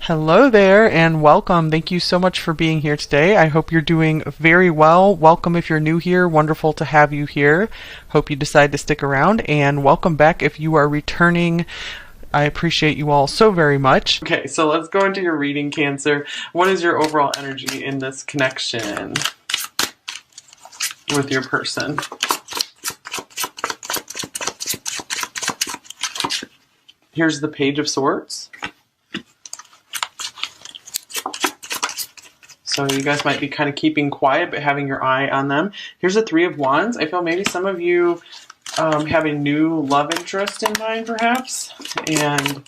Hello there and welcome. Thank you so much for being here today. I hope you're doing very well. Welcome if you're new here. Wonderful to have you here. Hope you decide to stick around, and welcome back if you are returning. I appreciate you all so very much. Okay, so let's go into your reading, Cancer. What is your overall energy in this connection with your person? Here's the Page of Swords. So you guys might be kind of keeping quiet, but having your eye on them. Here's the Three of Wands. I feel maybe some of you have a new love interest in mind, perhaps, and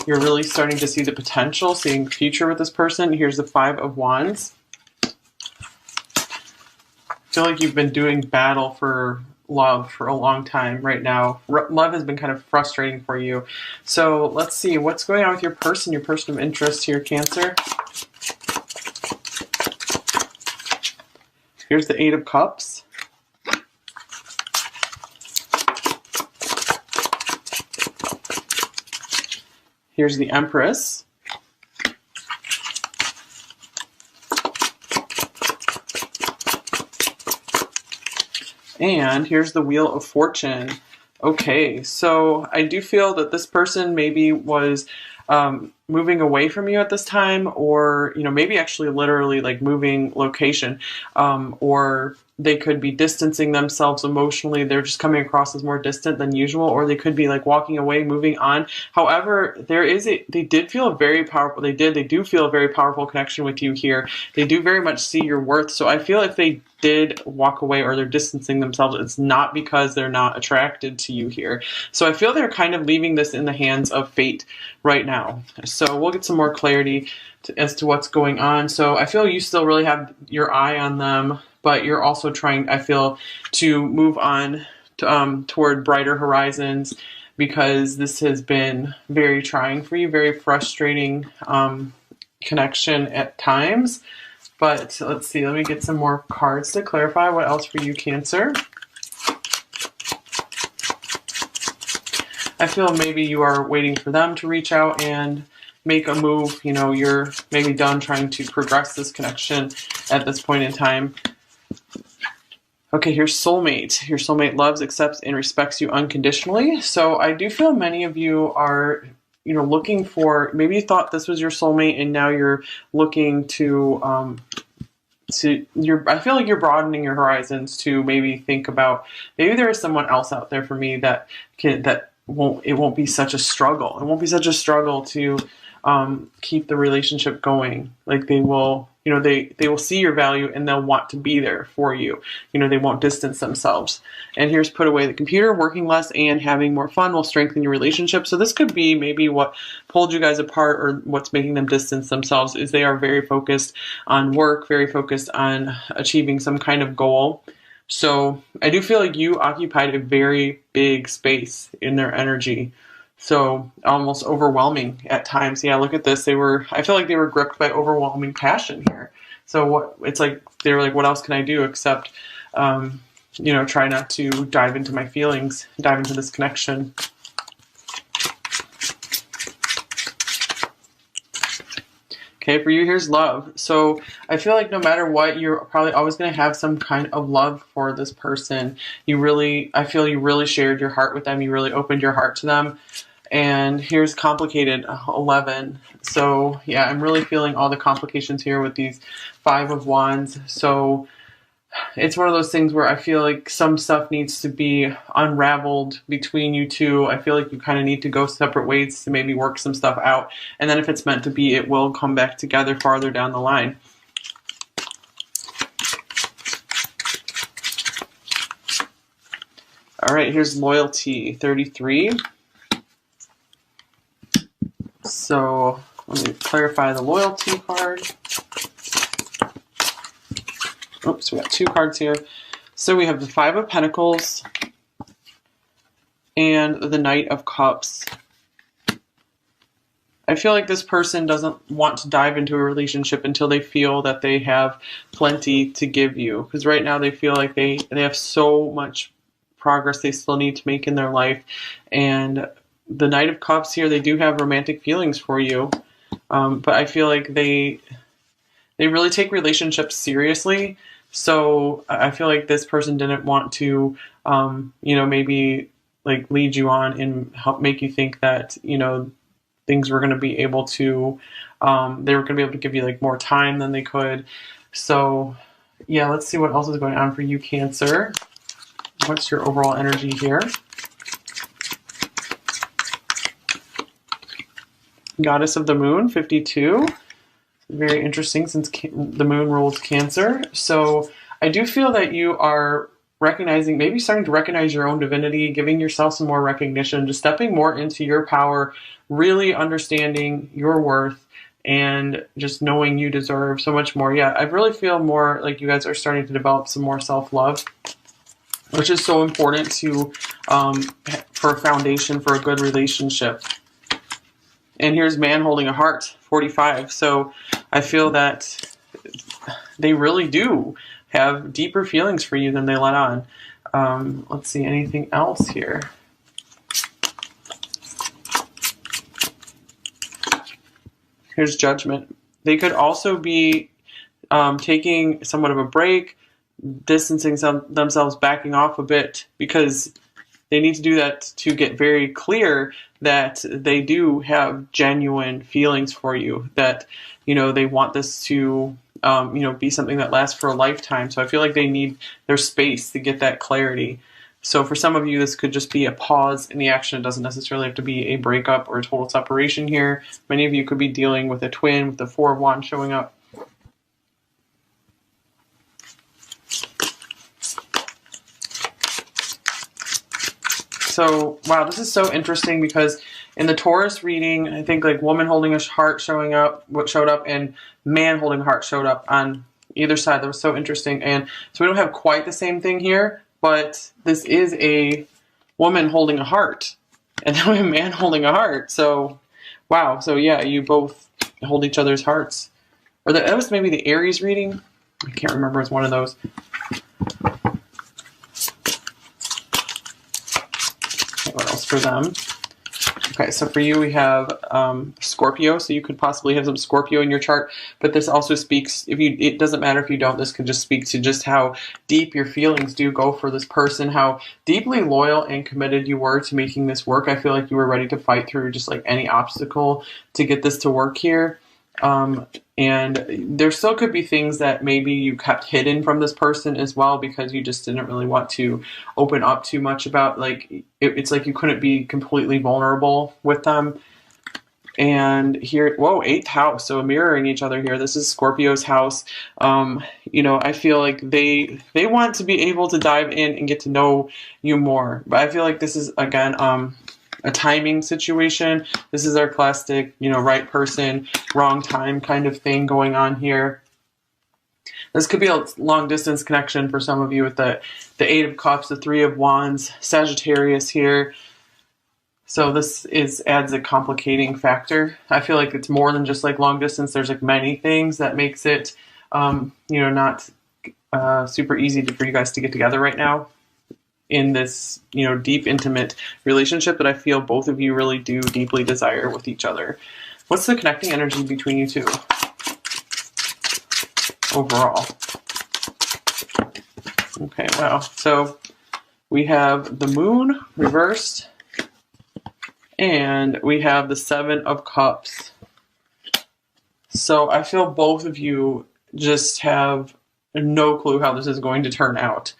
you're really starting to see the potential, seeing the future with this person. Here's the Five of Wands. I feel like you've been doing battle for love for a long time right now. Love has been kind of frustrating for you. So let's see what's going on with your person of interest here, Cancer. Here's the Eight of Cups. Here's the Empress. And here's the Wheel of Fortune. Okay, so I do feel that this person maybe was moving away from you at this time, or maybe actually literally like moving location, or they could be distancing themselves emotionally. They're just coming across as more distant than usual, or they could be like walking away, moving on. However, they do feel a very powerful connection with you here. They do very much see your worth. So I feel if they did walk away or they're distancing themselves, it's not because they're not attracted to you here. So I feel they're kind of leaving this in the hands of fate right now. So we'll get some more clarity as to what's going on. So I feel you still really have your eye on them, but you're also trying, I feel, to move on toward brighter horizons, because this has been very trying for you, very frustrating connection at times. But let's see, let me get some more cards to clarify what else for you, Cancer. I feel maybe you are waiting for them to reach out and make a move. You're maybe done trying to progress this connection at this point in time. Okay, here's soulmate. Your soulmate loves, accepts, and respects you unconditionally. So I do feel many of you are, looking for, maybe you thought this was your soulmate and now you're looking to I feel like you're broadening your horizons to maybe think about, maybe there is someone else out there for me that won't be such a struggle. It won't be such a struggle to keep the relationship going. Like they will see your value and they'll want to be there for you. They won't distance themselves. And here's put away the computer. Working less and having more fun will strengthen your relationship. So this could be maybe what pulled you guys apart, or what's making them distance themselves, is they are very focused on work, very focused on achieving some kind of goal. So I do feel like you occupied a very big space in their energy. So almost overwhelming at times. Yeah, look at this. I feel like they were gripped by overwhelming passion here. So they were like, what else can I do except, try not to dive into my feelings, dive into this connection. Okay, for you, here's love. So I feel like no matter what, you're probably always going to have some kind of love for this person. I feel you really shared your heart with them. You really opened your heart to them. And here's complicated, 11. So yeah, I'm really feeling all the complications here with these Five of Wands. So it's one of those things where I feel like some stuff needs to be unraveled between you two. I feel like you kind of need to go separate ways to maybe work some stuff out. And then if it's meant to be, it will come back together farther down the line. All right, here's loyalty, 33. So let me clarify the loyalty card. Oops, we got two cards here. So we have the Five of Pentacles and the Knight of Cups. I feel like this person doesn't want to dive into a relationship until they feel that they have plenty to give you. Because right now they feel like they have so much progress they still need to make in their life. And the Knight of Cups here, they do have romantic feelings for you. But I feel like they really take relationships seriously. So I feel like this person didn't want to, maybe like lead you on and help make you think that, things were going to be able to, they were going to be able to give you like more time than they could. So yeah, let's see what else is going on for you, Cancer. What's your overall energy here? Goddess of the Moon, 52. Very interesting since the moon rules Cancer. So I do feel that you are recognizing, maybe starting to recognize your own divinity, giving yourself some more recognition, just stepping more into your power, really understanding your worth, and just knowing you deserve so much more. Yeah, I really feel more like you guys are starting to develop some more self-love, which is so important to for a foundation for a good relationship. And here's man holding a heart, 45. So I feel that they really do have deeper feelings for you than they let on. Let's see, anything else here? Here's Judgment. They could also be taking somewhat of a break, distancing themselves, backing off a bit, because they need to do that to get very clear that they do have genuine feelings for you, that, they want this to, be something that lasts for a lifetime. So I feel like they need their space to get that clarity. So for some of you, this could just be a pause in the action. It doesn't necessarily have to be a breakup or a total separation here. Many of you could be dealing with a twin with the Four of Wands showing up. So, wow, this is so interesting because in the Taurus reading, I think like woman holding a heart showed up, and man holding a heart showed up on either side. That was so interesting. And so we don't have quite the same thing here, but this is a woman holding a heart and then we have a man holding a heart. So, wow. So yeah, you both hold each other's hearts. Or that was maybe the Aries reading. I can't remember. It's one of those. What else for them? Okay, so for you we have Scorpio, so you could possibly have some Scorpio in your chart, but this also speaks, it doesn't matter if you don't, this could just speak to just how deep your feelings do go for this person, how deeply loyal and committed you were to making this work. I feel like you were ready to fight through just like any obstacle to get this to work here. And there still could be things that maybe you kept hidden from this person as well, because you just didn't really want to open up too much about, like, it's like you couldn't be completely vulnerable with them. And here, whoa, 8th house, so mirroring each other here. This is Scorpio's house. I feel like they want to be able to dive in and get to know you more. But I feel like this is, again, a timing situation. This is our classic, right person, wrong time kind of thing going on here. This could be a long distance connection for some of you with the 8 of Cups, the 3 of Wands, Sagittarius here. So this adds a complicating factor. I feel like it's more than just like long distance. There's like many things that makes it, not super easy for you guys to get together right now in this, deep, intimate relationship that I feel both of you really do deeply desire with each other. What's the connecting energy between you two overall? Okay, wow. So we have the moon reversed, and we have the 7 of Cups. So I feel both of you just have no clue how this is going to turn out.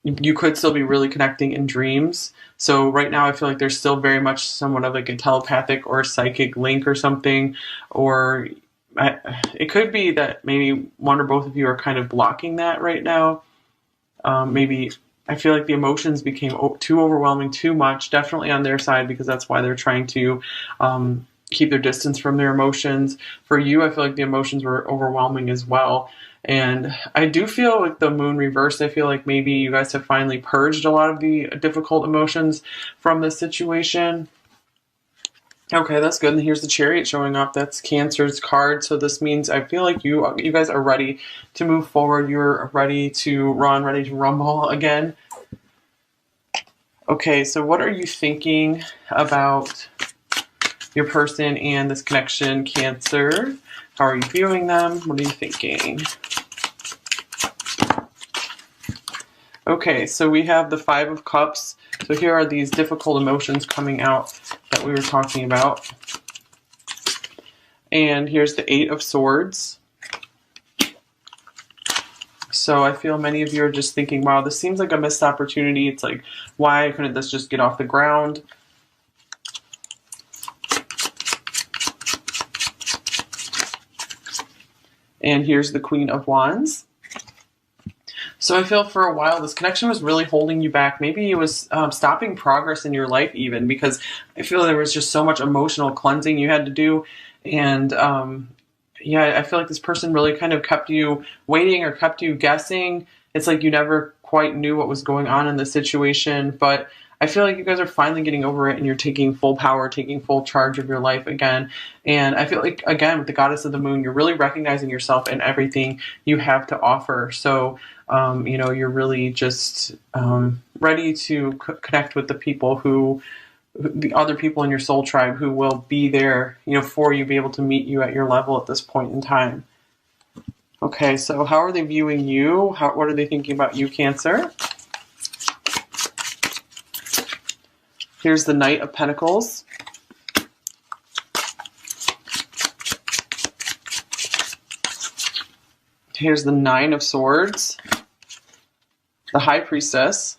You could still be really connecting in dreams. So right now I feel like there's still very much somewhat of like a telepathic or psychic link or something. Or it could be that maybe one or both of you are kind of blocking that right now. Maybe I feel like the emotions became too overwhelming, too much, definitely on their side, because that's why they're trying to keep their distance from their emotions. For you, I feel like the emotions were overwhelming as well. And I do feel like the moon reversed. I feel like maybe you guys have finally purged a lot of the difficult emotions from this situation. Okay, that's good. And here's the Chariot showing up. That's Cancer's card. So this means I feel like you guys are ready to move forward. You're ready to run, ready to rumble again. Okay, so what are you thinking about your person and this connection, Cancer. How are you viewing them? What are you thinking? Okay, so we have the Five of Cups. So here are these difficult emotions coming out that we were talking about. And here's the Eight of Swords. So I feel many of you are just thinking, wow, this seems like a missed opportunity. It's like, why couldn't this just get off the ground? And here's the Queen of Wands. So I feel for a while this connection was really holding you back. Maybe it was stopping progress in your life even, because I feel there was just so much emotional cleansing you had to do. And yeah, I feel like this person really kind of kept you waiting or kept you guessing. It's like you never quite knew what was going on in the situation. But I feel like you guys are finally getting over it and you're taking full power, taking full charge of your life again. And I feel like, again, with the Goddess of the Moon, you're really recognizing yourself and everything you have to offer. So, you know, you're really just ready to connect with the people who, the other people in your soul tribe who will be there, you know, for you, be able to meet you at your level at this point in time. Okay, so how are they viewing you? What are they thinking about you, Cancer? Here's the Knight of Pentacles. Here's the Nine of Swords. The High Priestess.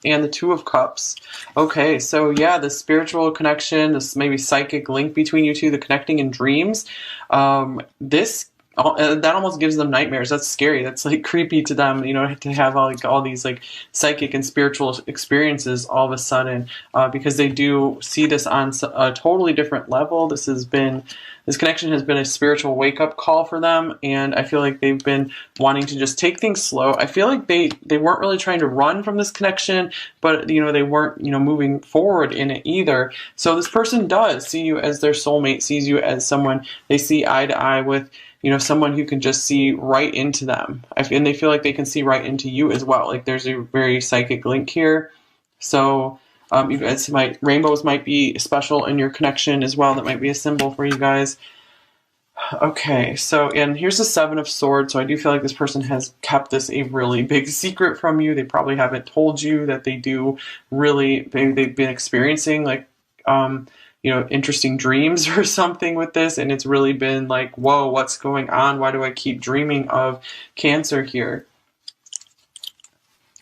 And the Two of Cups. Okay, so yeah, the spiritual connection, this maybe psychic link between you two, the connecting in dreams. That almost gives them nightmares. That's scary. That's like creepy to them, you know, to have all these like psychic and spiritual experiences all of a sudden, because they do see this on a totally different level. This connection has been a spiritual wake up call for them, and I feel like they've been wanting to just take things slow. I feel like they weren't really trying to run from this connection, but you know, they weren't, you know, moving forward in it either. So this person does see you as their soulmate, sees you as someone they see eye to eye with. You know, someone who can just see right into them. And they feel like they can see right into you as well. Like there's a very psychic link here. So you guys rainbows might be special in your connection as well. That might be a symbol for you guys. Okay, so, and here's the Seven of Swords. So I do feel like this person has kept this a really big secret from you. They probably haven't told you that they do really, they've been experiencing like, you know, interesting dreams or something with this, and it's really been like, whoa, what's going on? Why do I keep dreaming of Cancer here?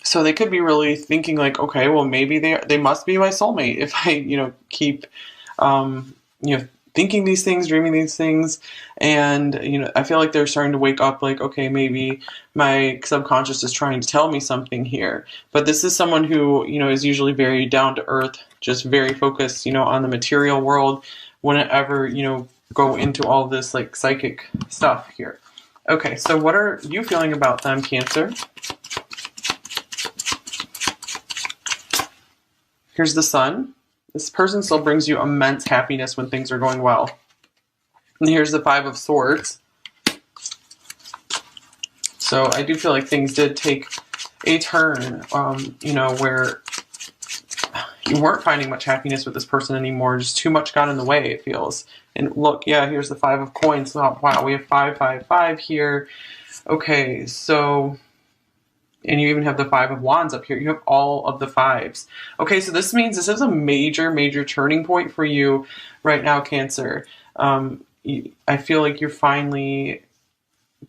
So they could be really thinking like, okay, well, maybe they must be my soulmate if I, you know, keep, you know, thinking these things, dreaming these things. And, you know, I feel like they're starting to wake up like, okay, maybe my subconscious is trying to tell me something here. But this is someone who, you know, is usually very down to earth, just very focused, you know, on the material world, wouldn't ever, you know, go into all this like psychic stuff here. Okay, so what are you feeling about them, Cancer? Here's the Sun. This person still brings you immense happiness when things are going well. And here's the Five of Swords. So I do feel like things did take a turn, you know, where you weren't finding much happiness with this person anymore. Just too much got in the way, it feels. And look, yeah, here's the Five of Coins. Oh, wow, we have 555 here. Okay, so... And you even have the Five of Wands up here. You have all of the fives. Okay, so this means this is a major, major turning point for you right now, Cancer. I feel like you're finally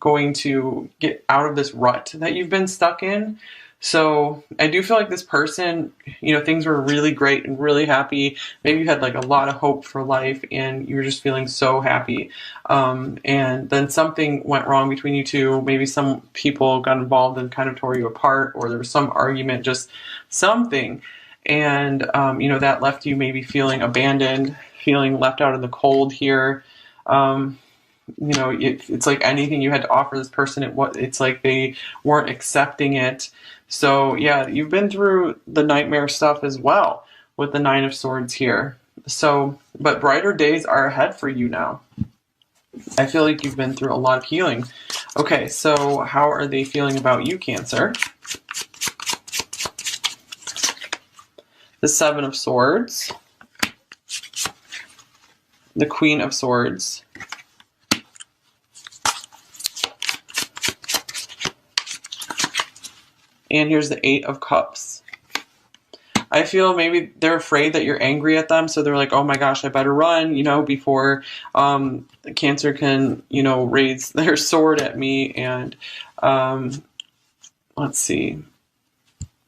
going to get out of this rut that you've been stuck in. So I do feel like this person, you know, things were really great and really happy. Maybe you had like a lot of hope for life and you were just feeling so happy. And then something went wrong between you two. Maybe some people got involved and kind of tore you apart, or there was some argument, just something. And, you know, that left you maybe feeling abandoned, feeling left out in the cold here. You know, it's like anything you had to offer this person, it's like they weren't accepting it. So yeah, you've been through the nightmare stuff as well with the Nine of Swords here. So, but brighter days are ahead for you now. I feel like you've been through a lot of healing. Okay, so how are they feeling about you, Cancer? the Seven of Swords, the Queen of Swords, and here's the Eight of Cups. I feel maybe they're afraid that you're angry at them, so they're like, oh my gosh, I better run, before Cancer can, raise their sword at me. And let's see.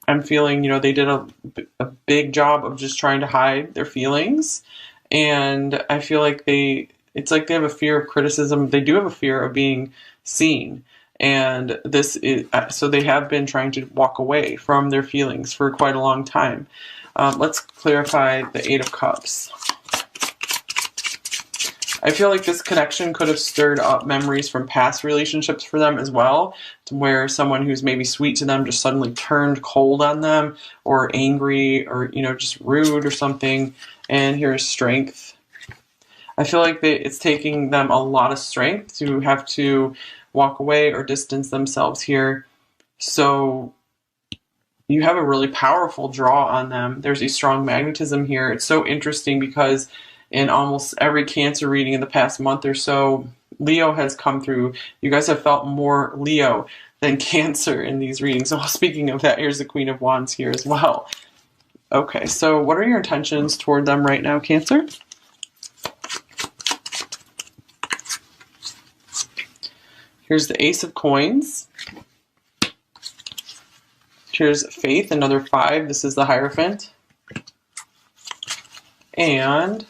I'm feeling, they did a big job of just trying to hide their feelings. And I feel like it's like they have a fear of criticism. They do have a fear of being seen. And this is, so they have been trying to walk away from their feelings for quite a long time. Let's clarify the Eight of Cups. I feel like this connection could have stirred up memories from past relationships for them as well, to where someone who's maybe sweet to them just suddenly turned cold on them, or angry, or, just rude or something. And here's Strength. I feel like it's taking them a lot of strength to have to walk away or distance themselves here. So you have a really powerful draw on them. There's a strong magnetism here. It's so interesting because in almost every Cancer reading in the past month or so, Leo has come through. You guys have felt more Leo than Cancer in these readings. So speaking of that, here's the Queen of Wands here as well. Okay, so what are your intentions toward them right now, Cancer? Here's the Ace of Coins. Here's Faith, another 5. This is the Hierophant. And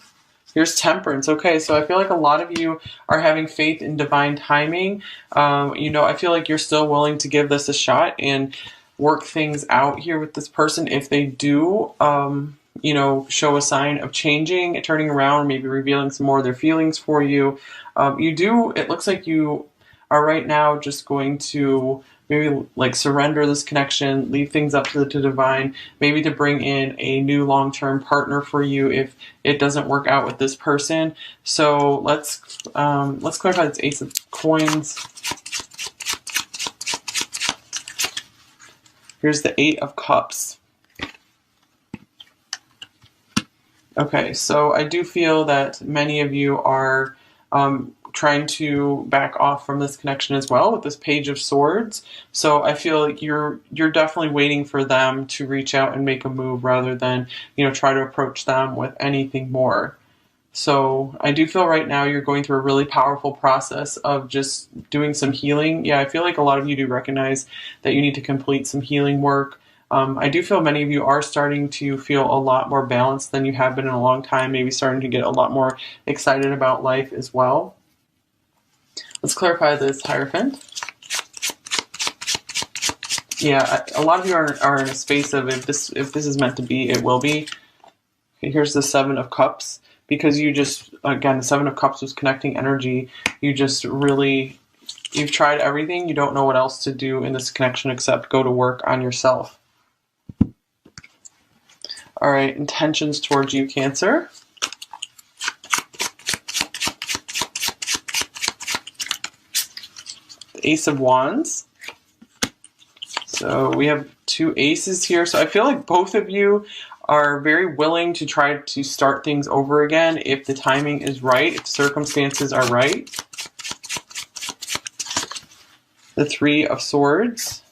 here's Temperance. Okay, so I feel like a lot of you are having faith in divine timing. I feel like you're still willing to give this a shot and work things out here with this person. If they do, show a sign of changing, turning around, maybe revealing some more of their feelings for you. It looks like you are right now just going to maybe like surrender this connection, leave things up to the divine, maybe to bring in a new long-term partner for you if it doesn't work out with this person. So let's clarify this Ace of Coins. Here's the Eight of Cups. Okay, so I do feel that many of you are trying to back off from this connection as well with this Page of Swords. So I feel like you're definitely waiting for them to reach out and make a move rather than, try to approach them with anything more. So I do feel right now you're going through a really powerful process of just doing some healing. Yeah, I feel like a lot of you do recognize that you need to complete some healing work. I do feel many of you are starting to feel a lot more balanced than you have been in a long time, maybe starting to get a lot more excited about life as well. Let's clarify this Hierophant. Yeah, a lot of you are in a space of if this is meant to be, it will be. Okay, here's the Seven of Cups. Because again, the Seven of Cups was connecting energy. You've tried everything. You don't know what else to do in this connection except go to work on yourself. All right, intentions towards you, Cancer. Ace of Wands. So we have two aces here. So I feel like both of you are very willing to try to start things over again if the timing is right, if circumstances are right. The Three of Swords.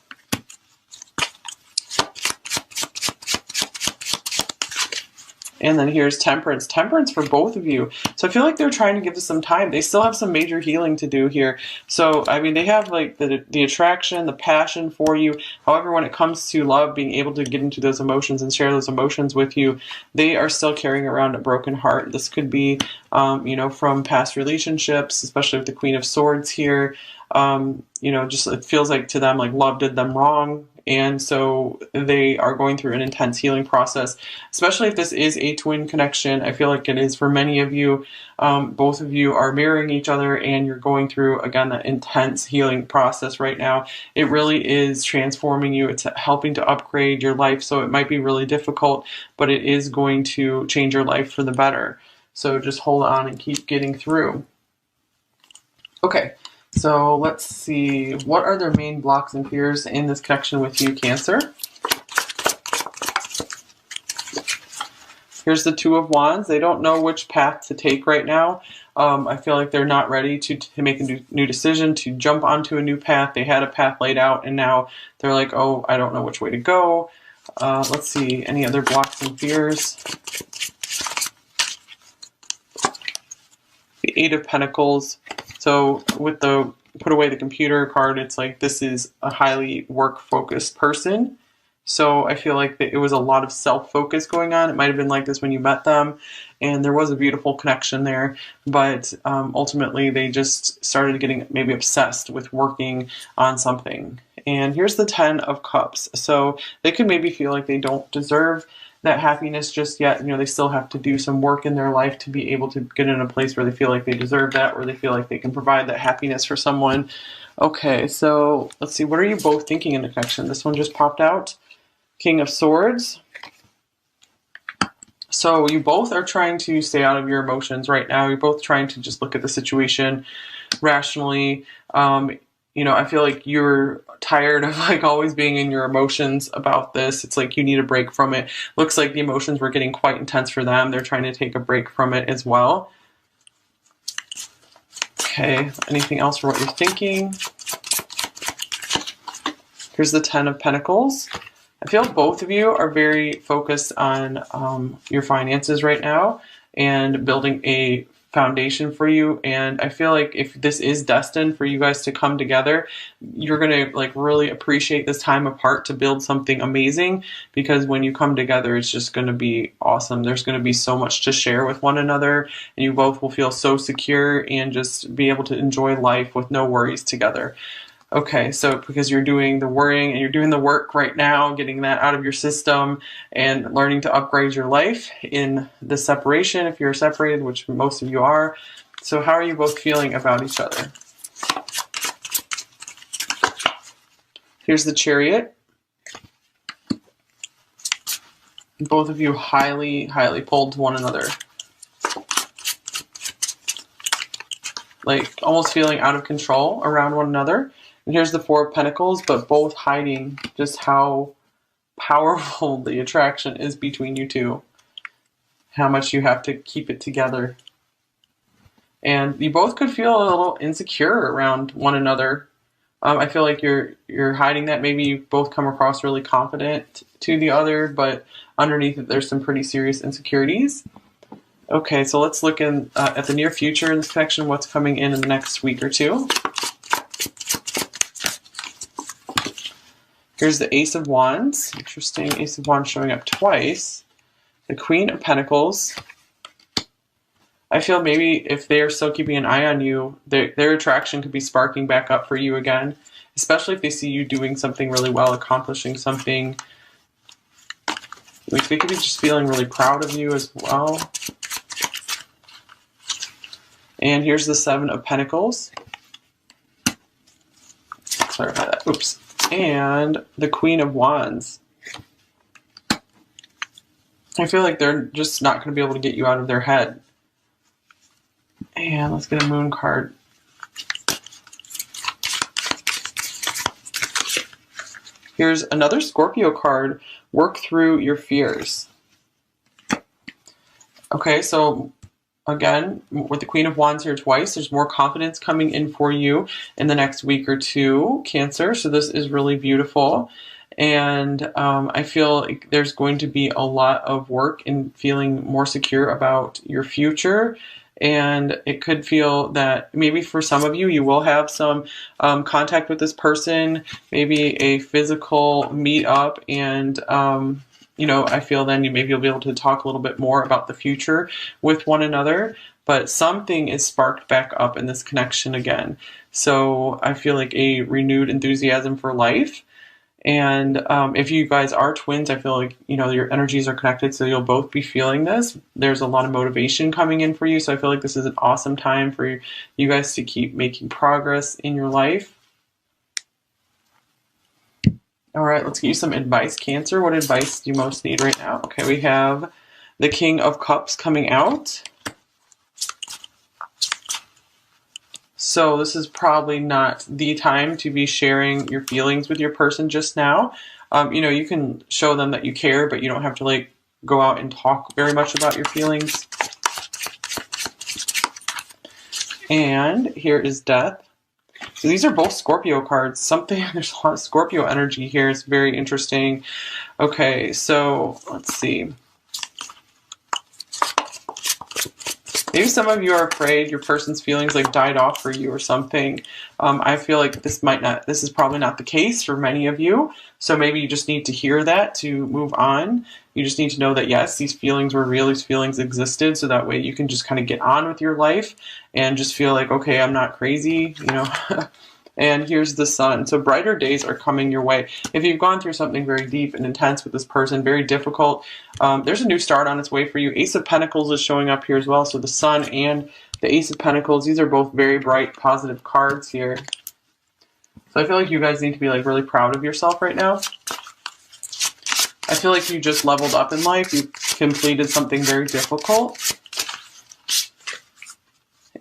And then here's Temperance. Temperance for both of you. So I feel like they're trying to give us some time. They still have some major healing to do here. So, I mean, they have like the attraction, the passion for you. However, when it comes to love, being able to get into those emotions and share those emotions with you, they are still carrying around a broken heart. This could be, from past relationships, especially with the Queen of Swords here. Just it feels like to them like love did them wrong. And so they are going through an intense healing process, especially if this is a twin connection. I feel like it is for many of you. Both of you are mirroring each other and you're going through, again, that intense healing process right now. It really is transforming you. It's helping to upgrade your life. So it might be really difficult, but it is going to change your life for the better. So just hold on and keep getting through. Okay. So let's see, what are their main blocks and fears in this connection with you, Cancer? Here's the Two of Wands. They don't know which path to take right now. I feel like they're not ready to make a new decision, to jump onto a new path. They had a path laid out, and now they're like, oh, I don't know which way to go. Let's see, any other blocks and fears? The Eight of Pentacles. So with the put away the computer card, it's like this is a highly work-focused person. So I feel like it was a lot of self-focus going on. It might have been like this when you met them, and there was a beautiful connection there. But ultimately, they just started getting maybe obsessed with working on something. And here's the Ten of Cups. So they could maybe feel like they don't deserve that happiness just yet. You know, they still have to do some work in their life to be able to get in a place where they feel like they deserve that, where they feel like they can provide that happiness for someone. Okay, so let's see. What are you both thinking in the connection? This one just popped out. King of Swords. So you both are trying to stay out of your emotions right now. You're both trying to just look at the situation rationally. You know, I feel like you're tired of like always being in your emotions about this. It's like you need a break from it. Looks like the emotions were getting quite intense for them. They're trying to take a break from it as well. Okay, anything else for what you're thinking? Here's the Ten of Pentacles. I feel both of you are very focused on your finances right now and building a foundation for you. And I feel like if this is destined for you guys to come together, you're going to like really appreciate this time apart to build something amazing, because when you come together, it's just going to be awesome. There's going to be so much to share with one another, and you both will feel so secure and just be able to enjoy life with no worries together. Okay, so because you're doing the worrying and you're doing the work right now, getting that out of your system and learning to upgrade your life in the separation, if you're separated, which most of you are. So how are you both feeling about each other? Here's the Chariot. Both of you highly, highly pulled to one another. Like almost feeling out of control around one another. And here's the Four of Pentacles, but both hiding just how powerful the attraction is between you two. How much you have to keep it together. And you both could feel a little insecure around one another. I feel like you're hiding that. Maybe you both come across really confident to the other, but underneath it, there's some pretty serious insecurities. Okay, so let's look in at the near future in this connection, what's coming in the next week or two. Here's the Ace of Wands. Interesting, Ace of Wands showing up twice. The Queen of Pentacles. I feel maybe if they're still keeping an eye on you, their attraction could be sparking back up for you again, especially if they see you doing something really well, accomplishing something. Like they could be just feeling really proud of you as well. And here's the Seven of Pentacles. Clarify that. Oops. And the Queen of Wands. I feel like they're just not going to be able to get you out of their head. And let's get a Moon card. Here's another Scorpio card. Work through your fears. Okay, so again, with the Queen of Wands here twice, there's more confidence coming in for you in the next week or two, Cancer. So this is really beautiful. And I feel like there's going to be a lot of work in feeling more secure about your future. And it could feel that maybe for some of you, you will have some contact with this person, maybe a physical meet up, and you know, I feel then maybe you'll be able to talk a little bit more about the future with one another, but something is sparked back up in this connection again. So I feel like a renewed enthusiasm for life. And if you guys are twins, I feel like, you know, your energies are connected, so you'll both be feeling this. There's a lot of motivation coming in for you, so I feel like this is an awesome time for you guys to keep making progress in your life. All right, let's get you some advice, Cancer. What advice do you most need right now? Okay, we have the King of Cups coming out. So this is probably not the time to be sharing your feelings with your person just now. You know, you can show them that you care, but you don't have to like go out and talk very much about your feelings. And here is Death. So these are both Scorpio cards. There's a lot of Scorpio energy here. It's very interesting. Okay, so let's see. Maybe some of you are afraid your person's feelings like died off for you or something. I feel like this is probably not the case for many of you. So maybe you just need to hear that to move on. You just need to know that yes, these feelings were real, these feelings existed, so that way you can just kind of get on with your life and just feel like, okay, I'm not crazy, you know. And here's the Sun. So brighter days are coming your way. If you've gone through something very deep and intense with this person, very difficult, there's a new start on its way for you. Ace of Pentacles is showing up here as well. So the Sun and the Ace of Pentacles, these are both very bright, positive cards here. So I feel like you guys need to be like really proud of yourself right now. I feel like you just leveled up in life. You completed something very difficult.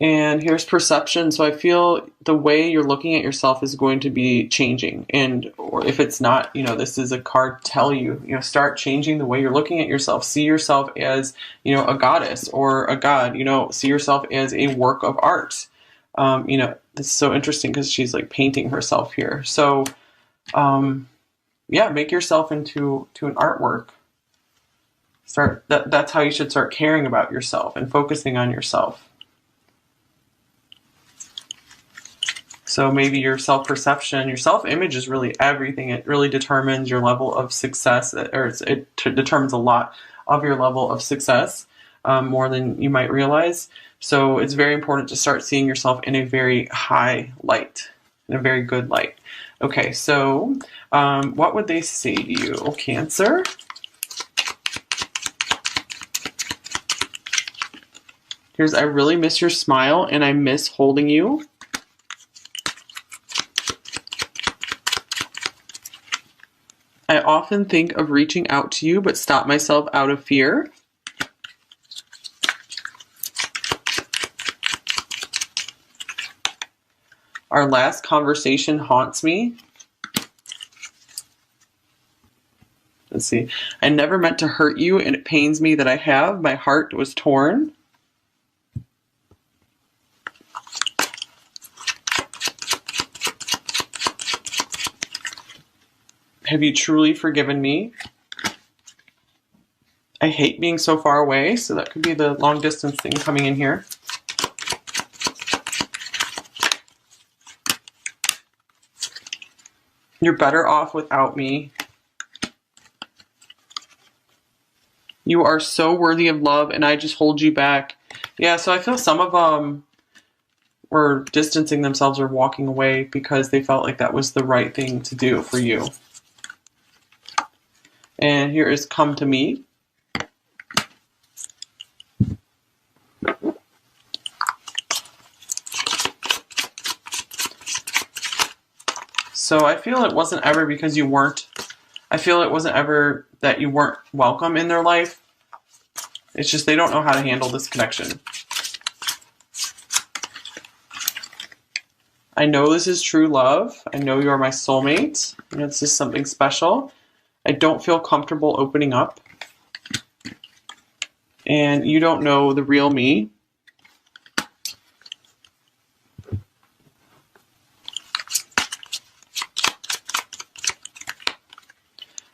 And here's Perception. So I feel the way you're looking at yourself is going to be changing. And or if it's not, you know, this is a card tell you, you know, start changing the way you're looking at yourself. See yourself as, you know, a goddess or a god, you know, see yourself as a work of art. You know, this is so interesting because she's like painting herself here. So, yeah, make yourself into an artwork. That's how you should start caring about yourself and focusing on yourself. So maybe your self-perception, your self-image is really everything. It really determines your level of success, or it determines a lot of your level of success, more than you might realize. So it's very important to start seeing yourself in a very high light, in a very good light. Okay, so what would they say to you, Cancer? Here's, I really miss your smile and I miss holding you. I often think of reaching out to you, but stop myself out of fear. Our last conversation haunts me. Let's see. I never meant to hurt you, and it pains me that I have. My heart was torn. Have you truly forgiven me? I hate being so far away, so that could be the long distance thing coming in here. You're better off without me. You are so worthy of love, and I just hold you back. Yeah, so I feel some of them were distancing themselves or walking away because they felt like that was the right thing to do for you. And here is Come to Me. So I feel it wasn't ever because you weren't, I feel it wasn't ever that you weren't welcome in their life. It's just they don't know how to handle this connection. I know this is true love. I know you are my soulmate. You know, this is something special. I don't feel comfortable opening up. And you don't know the real me.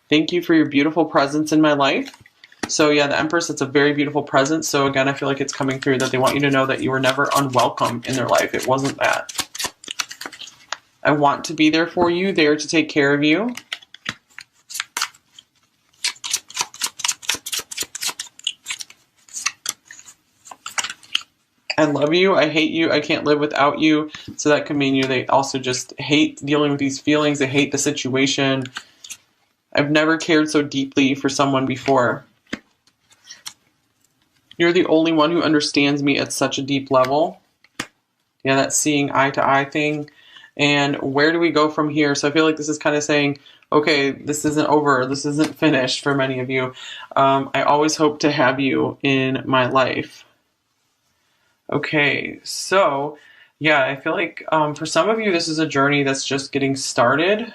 Thank you for your beautiful presence in my life. So yeah, the Empress, it's a very beautiful presence. So again, I feel like it's coming through that they want you to know that you were never unwelcome in their life. It wasn't that. I want to be there for you, there to take care of you. I love you, I hate you, I can't live without you. So that could mean they also just hate dealing with these feelings, they hate the situation. I've never cared so deeply for someone before. You're the only one who understands me at such a deep level. Yeah, that seeing eye to eye thing. And where do we go from here? So I feel like this is kind of saying, okay, this isn't over, this isn't finished for many of you. I always hope to have you in my life. Okay, so yeah, I feel like for some of you, this is a journey that's just getting started.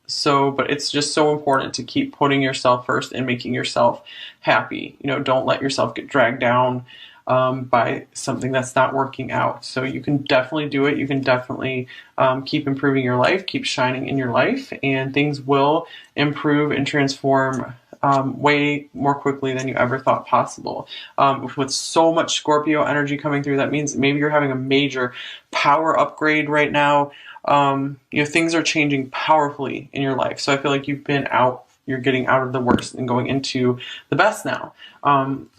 So, but it's just so important to keep putting yourself first and making yourself happy. You know, don't let yourself get dragged down by something that's not working out. So you can definitely do it. You can definitely keep improving your life, keep shining in your life, and things will improve and transform way more quickly than you ever thought possible. With so much Scorpio energy coming through, that means maybe you're having a major power upgrade right now. You know, things are changing powerfully in your life. So I feel like you're getting out of the worst and going into the best now.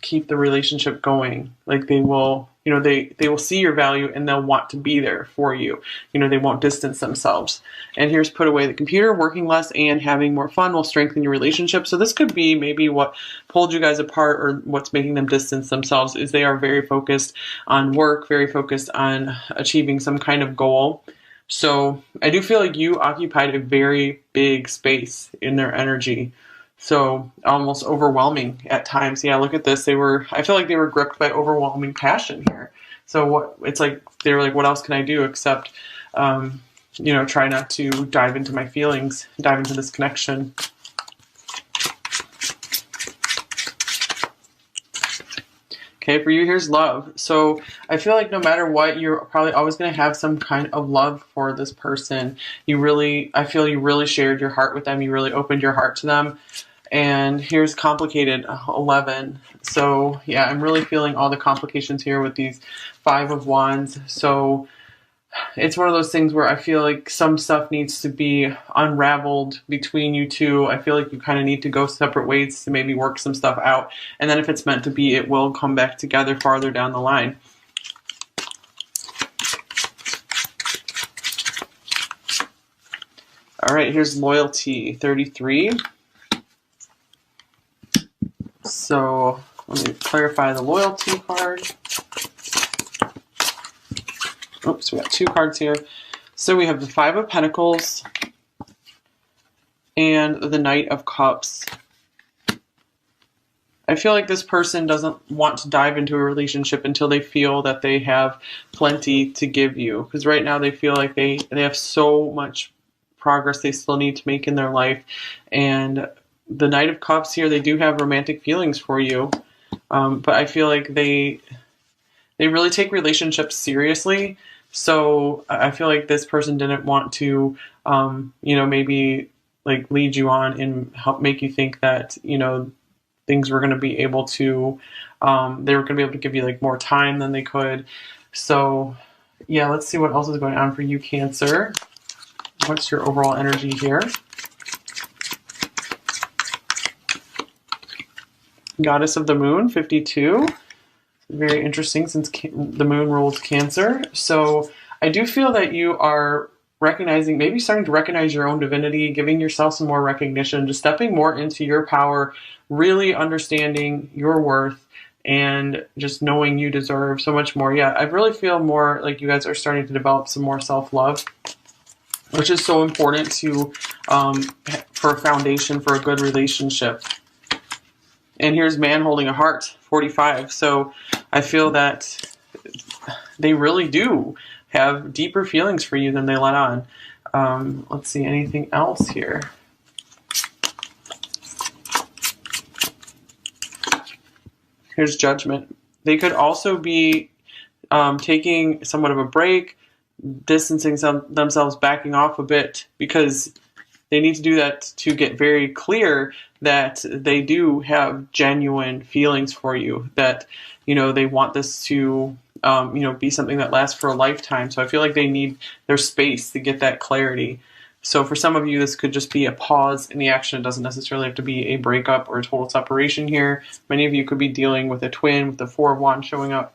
Keep the relationship going. Like they will, you know, they will see your value and they'll want to be there for you. You know, they won't distance themselves. And here's put away the computer. Working less and having more fun will strengthen your relationship. So this could be maybe what pulled you guys apart, or what's making them distance themselves, is they are very focused on work, very focused on achieving some kind of goal. So I do feel like you occupied a very big space in their energy. So almost overwhelming at times. Yeah, look at this. I feel like they were gripped by overwhelming passion here. So they were like, what else can I do except, you know, try not to dive into my feelings, dive into this connection. Okay, for you, here's love. So I feel like no matter what, you're probably always going to have some kind of love for this person. I feel you really shared your heart with them. You really opened your heart to them. And here's complicated, 11. So yeah, I'm really feeling all the complications here with these 5 of Wands. So it's one of those things where I feel like some stuff needs to be unraveled between you two. I feel like you kind of need to go separate ways to maybe work some stuff out. And then if it's meant to be, it will come back together farther down the line. All right, here's loyalty, 33. So let me clarify the loyalty card. Oops, we got 2 cards here. So we have the 5 of Pentacles and the Knight of Cups. I feel like this person doesn't want to dive into a relationship until they feel that they have plenty to give you. Because right now they feel like they have so much progress they still need to make in their life. And the Knight of Cups here, they do have romantic feelings for you. But I feel like they really take relationships seriously. So I feel like this person didn't want to, you know, maybe like lead you on and help make you think that, you know, things were going to be able to, they were going to be able to give you like more time than they could. So yeah, let's see what else is going on for you, Cancer. What's your overall energy here? Goddess of the Moon, 52. Very interesting since the moon rules Cancer. So I do feel that you are recognizing, maybe starting to recognize your own divinity, giving yourself some more recognition, just stepping more into your power, really understanding your worth, and just knowing you deserve so much more. Yeah, I really feel more like you guys are starting to develop some more self-love, which is so important to for a foundation for a good relationship. And here's Man Holding a Heart, 45. So I feel that they really do have deeper feelings for you than they let on. Let's see, anything else here? Here's Judgment. They could also be taking somewhat of a break, distancing themselves, backing off a bit, because they need to do that to get very clear that they do have genuine feelings for you, that, you know, they want this to, you know, be something that lasts for a lifetime. So I feel like they need their space to get that clarity. So for some of you, this could just be a pause in the action. It doesn't necessarily have to be a breakup or a total separation here. Many of you could be dealing with a twin with the 4 of Wands showing up.